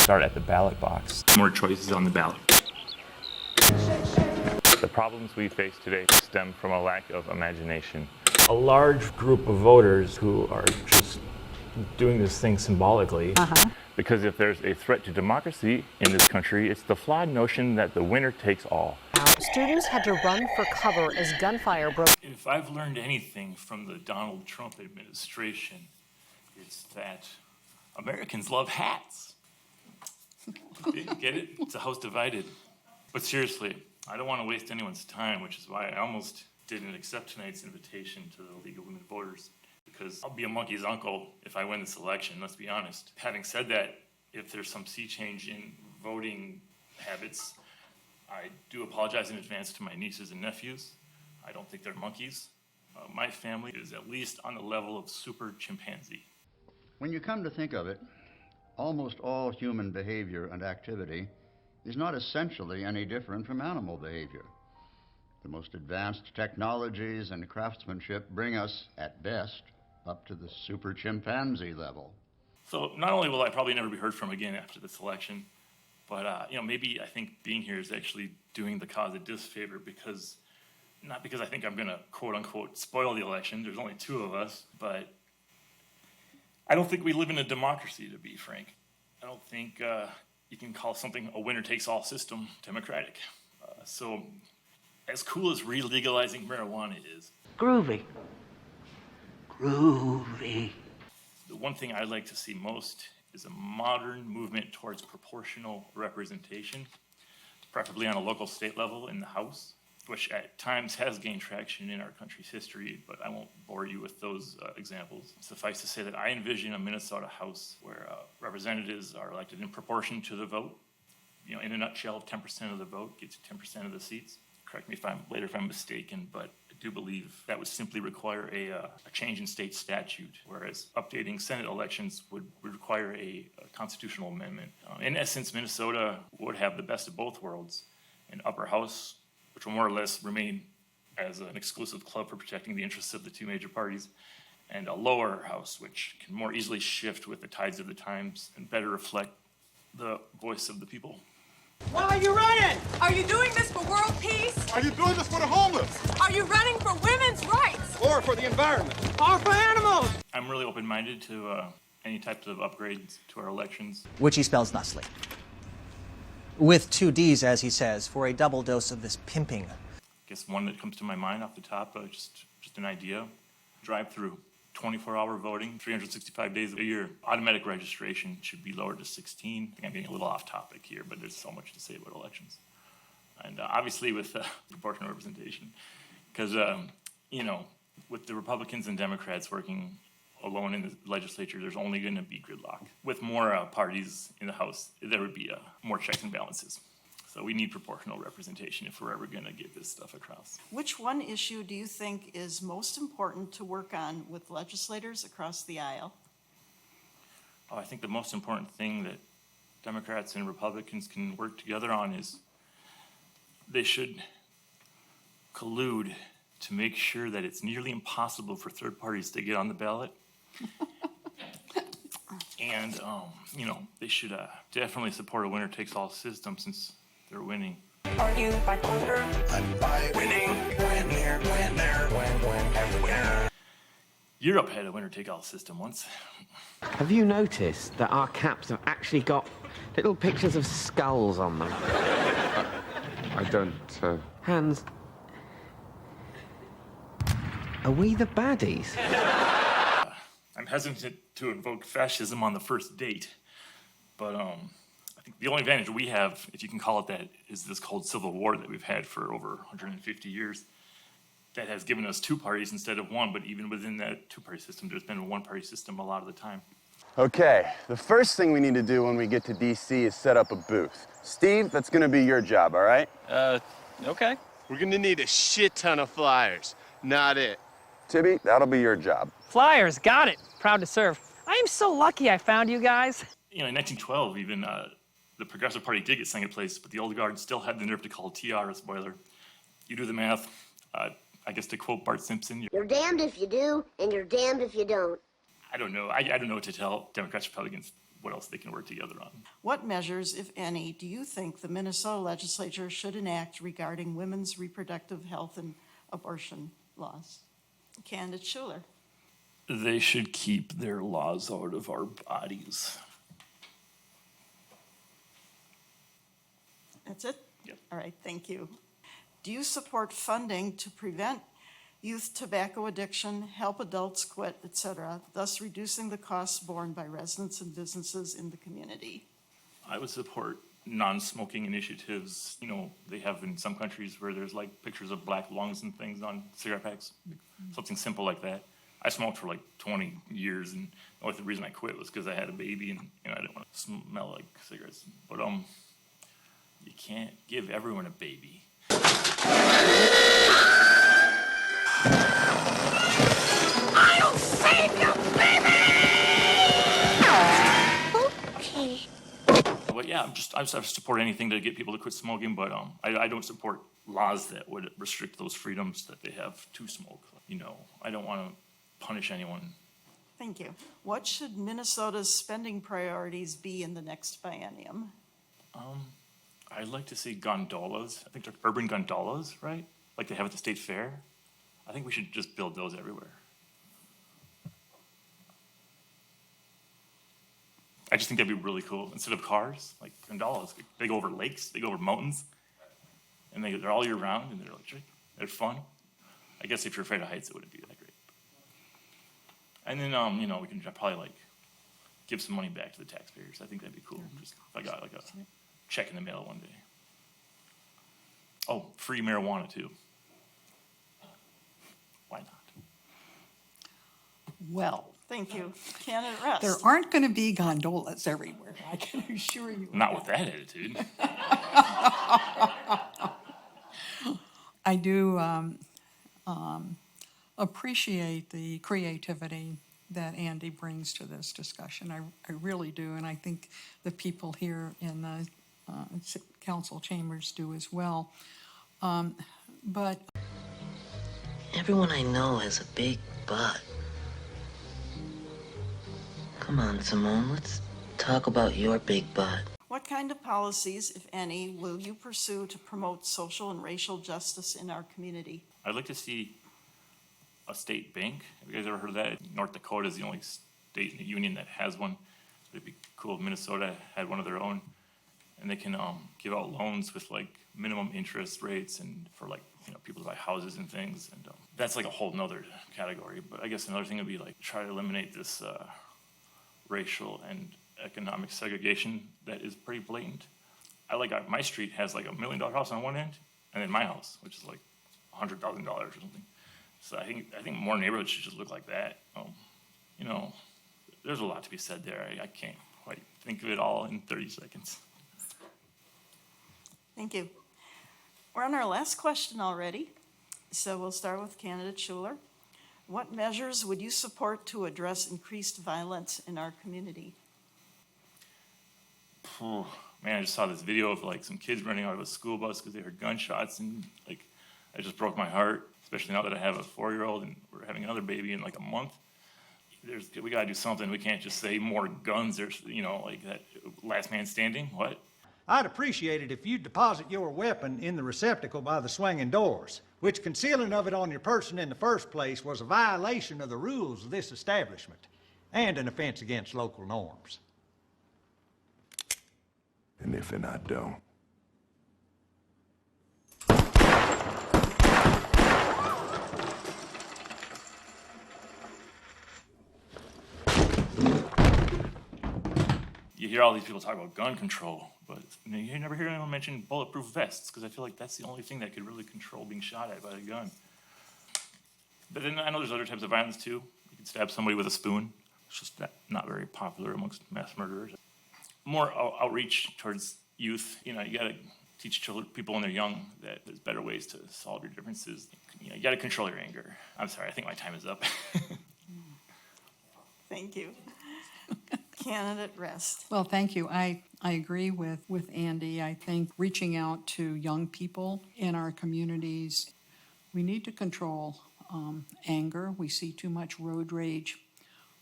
start at the ballot box. More choices on the ballot. The problems we face today stem from a lack of imagination. A large group of voters who are just doing this thing symbolically. Because if there's a threat to democracy in this country, it's the flawed notion that the winner takes all. Students had to run for cover as gunfire broke. If I've learned anything from the Donald Trump administration, it's that Americans love hats. Get it? It's a house divided. But seriously, I don't want to waste anyone's time, which is why I almost didn't accept tonight's invitation to the League of Women Voters, because I'll be a monkey's uncle if I win this election, let's be honest. Having said that, if there's some sea change in voting habits, I do apologize in advance to my nieces and nephews. I don't think they're monkeys. My family is at least on the level of super chimpanzee. When you come to think of it, almost all human behavior and activity is not essentially any different from animal behavior. The most advanced technologies and craftsmanship bring us, at best, up to the super chimpanzee level. So not only will I probably never be heard from again after this election, but maybe I think being here is actually doing the cause a disfavor, because not because I think I'm going to quote unquote spoil the election. There's only two of us, but I don't think we live in a democracy, to be frank. I don't think you can call something a winner-takes-all system democratic. So as cool as re-legalizing marijuana is, Groovy. Groovy. the one thing I'd like to see most is a modern movement towards proportional representation, preferably on a local state level in the House, which at times has gained traction in our country's history, but I won't bore you with those examples. Suffice to say that I envision a Minnesota House where representatives are elected in proportion to the vote. In a nutshell, 10% of the vote gets 10% of the seats. Correct me if I'm mistaken, but I do believe that would simply require a change in state statute, whereas updating Senate elections would require a constitutional amendment. In essence, Minnesota would have the best of both worlds: an upper house, which will more or less remain as an exclusive club for protecting the interests of the two major parties, and a lower house, which can more easily shift with the tides of the times and better reflect the voice of the people. Why are you running? Are you doing this for world peace? Are you doing this for the homeless? Are you running for women's rights? Or for the environment? Or for animals? I'm really open-minded to any types of upgrades to our elections. Which he spells thusly. With 2 Ds, as he says, for a double dose of this pimping. I guess one that comes to my mind off the top, just an idea. Drive-through, 24-hour voting, 365 days a year. Automatic registration should be lowered to 16. I think I'm getting a little off topic here, but there's so much to say about elections. And obviously with proportional representation, because, with the Republicans and Democrats working alone in the legislature, there's only going to be gridlock. With more parties in the House, there would be more checks and balances. So we need proportional representation if we're ever going to get this stuff across. Which one issue do you think is most important to work on with legislators across the aisle? I think the most important thing that Democrats and Republicans can work together on is they should collude to make sure that it's nearly impossible for third parties to get on the ballot. And, they should definitely support a winner-takes-all system since they're winning. Are you bipolar? I'm by winning. Win there, everywhere. Europe had a winner-take-all system once. Have you noticed that our caps have actually got little pictures of skulls on them? I don't, Hans, are we the baddies? I'm hesitant to invoke fascism on the first date, but I think the only advantage we have, if you can call it that, is this cold civil war that we've had for over 150 years. That has given us two parties instead of one, but even within that two-party system, there's been a one-party system a lot of the time. Okay, the first thing we need to do when we get to DC is set up a booth. Steve, that's gonna be your job, all right? Okay. We're gonna need a shit ton of flyers. Not it. Tibby, that'll be your job. Flyers, got it. Proud to serve. I am so lucky I found you guys. In 1912, even the Progressive Party did get second place, but the old guard still had the nerve to call TR a spoiler. You do the math. I guess to quote Bart Simpson, you're damned if you do, and you're damned if you don't. I don't know. I don't know what to tell Democrats, Republicans. what else they can work together on. What measures, if any, do you think the Minnesota legislature should enact regarding women's reproductive health and abortion laws? Candidate Schuler. They should keep their laws out of our bodies. That's it? Yep. All right, thank you. Do you support funding to prevent youth tobacco addiction, help adults quit, etc., thus reducing the costs borne by residents and businesses in the community? I would support non-smoking initiatives. You know, they have in some countries where there's like pictures of black lungs and things on cigarette packs, something simple like that. I smoked for like 20 years, and the only reason I quit was because I had a baby and I didn't want to smell like cigarettes. But you can't give everyone a baby. I'll save you, baby! Okay. But yeah, I support anything to get people to quit smoking, but I don't support laws that would restrict those freedoms that they have to smoke. You know, I don't want to punish anyone. Thank you. What should Minnesota's spending priorities be in the next biennium? I'd like to see gondolas. I think they're urban gondolas, right? Like they have at the state fair. I think we should just build those everywhere. I just think that'd be really cool. Instead of cars, like gondolas, they go over lakes, they go over mountains, and they're all year round, and they're electric. They're fun. I guess if you're afraid of heights, it wouldn't be that great. And then, you know, we can probably like give some money back to the taxpayers. I think that'd be cool. Just if I got like a check in the mail one day. Oh, free marijuana too. Why not? Well, thank you. Candidate Rest. There aren't going to be gondolas everywhere, I can assure you. Not with that attitude. I do appreciate the creativity that Andy brings to this discussion. I really do, and I think the people here in the council chambers do as well. But everyone I know has a big butt. Come on, Simone, let's talk about your big butt. What kind of policies, if any, will you pursue to promote social and racial justice in our community? I'd like to see a state bank. Have you guys ever heard of that? North Dakota is the only state in the union that has one. It'd be cool if Minnesota had one of their own. And they can give out loans with like minimum interest rates and for like, you know, people to buy houses and things. And that's like a whole nother category. But I guess another thing would be like try to eliminate this racial and economic segregation that is pretty blatant. My street has like $1 million house on one end, and then my house, which is like $100,000 or something. So I think more neighborhoods should just look like that. You know, there's a lot to be said there. I can't quite think of it all in 30 seconds. Thank you. We're on our last question already, so we'll start with candidate Schuler. What measures would you support to address increased violence in our community? Oh, man, I just saw this video of like some kids running out of a school bus because they heard gunshots, and like it just broke my heart, especially now that I have a 4-year-old and we're having another baby in like a month. We gotta do something. We can't just say more guns or, you know, like that last man standing. What? I'd appreciate it if you'd deposit your weapon in the receptacle by the swinging doors, which concealing of it on your person in the first place was a violation of the rules of this establishment and an offense against local norms. And if I don't? You hear all these people talk about gun control, but you never hear anyone mention bulletproof vests, because I feel like that's the only thing that could really control being shot at by a gun. But then I know there's other types of violence too. You can stab somebody with a spoon. It's just not very popular amongst mass murderers. More outreach towards youth. You know, you gotta teach people when they're young that there's better ways to solve your differences. You know, you gotta control your anger. I'm sorry, I think my time is up. Thank you. Candidate Rest. Well, thank you. I agree with Andy. I think reaching out to young people in our communities, we need to control anger. We see too much road rage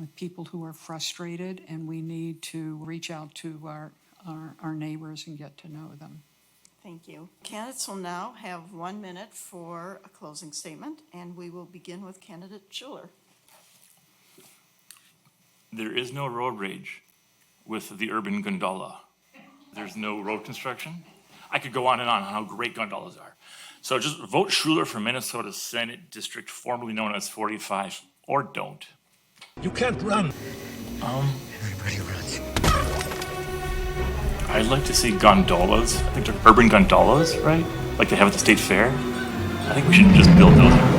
with people who are frustrated, and we need to reach out to our neighbors and get to know them. Thank you. Candidates will now have 1 minute for a closing statement, and we will begin with candidate Schuler. There is no road rage with the urban gondola. There's no road construction. I could go on how great gondolas are. So just vote Schuler for Minnesota Senate District, formerly known as 45, or don't. You can't run. Everybody runs. I'd like to see gondolas. I think they're urban gondolas, right? Like they have at the state fair. I think we should just build those.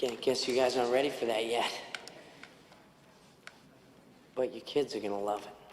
I guess you guys aren't ready for that yet. But your kids are gonna love it.